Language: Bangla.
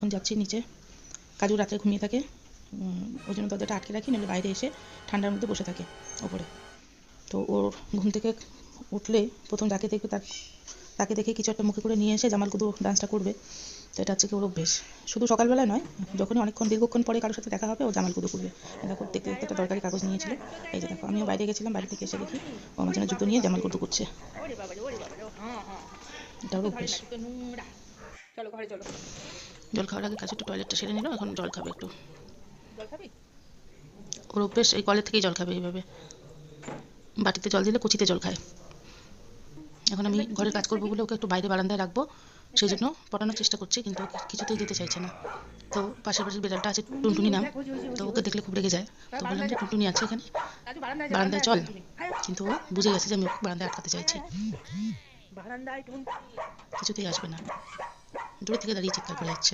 এখন যাচ্ছি নিচে। কাজু রাত্রে ঘুমিয়ে থাকে, ওই জন্য দরজাটা আটকে রাখি, নাহলে বাইরে এসে ঠান্ডার মধ্যে বসে থাকে ওপরে। তো ওর ঘুম থেকে উঠলে প্রথম যাকে দেখবে তাকে দেখে কিছু একটা মুখে করে নিয়ে এসে জামাল কুদু ডান্সটা করবে। তো এটা হচ্ছে কি ওর অভ্যেস। শুধু সকালবেলায় নয়, যখনই অনেকক্ষণ দীর্ঘক্ষণ পরে কারোর সাথে দেখা হবে ও জামাল কুদু করবে। দেখো দেখতে দেখতে একটা দরকারি কাগজ নিয়েছিল, এই যে দেখো। আমিও বাইরে গেছিলাম, বাইরে থেকে এসে দেখি ও আমার জন্য জুতো নিয়ে জামাল কুদু করছে। এটা ওর অভ্যেস। চলো ঘরে চলো। জল খাওয়ার আগে কাছে একটু টয়লেটটা সেরে নিল, এখন জল খাবে একটু। ওর অভ্যেস এই কলের থেকেই জল খাবে এইভাবে, বাটিতে জল দিলে কুচিতে জল খায়। এখন আমি ঘরের কাজ করবো বলে ওকে একটু বাইরে বারান্দায় রাখবো, সেই জন্য পটানোর চেষ্টা করছি, কিন্তু ওকে কিছুতেই যেতে চাইছে না। তো পাশের বাড়ির বিড়ালটা আছে টুনটুনি নাম, তো ওকে দেখলে খুব রেগে যায়। তো বললাম যে টুনটুনি আছে এখানে, বারান্দায় চল, কিন্তু ও বুঝে গেছে যে আমি ওকে বারান্দায় আটকাতে চাইছি, কিছুতেই আসবে না, দূর থেকে দাঁড়িয়ে চিৎকার করে যাচ্ছে।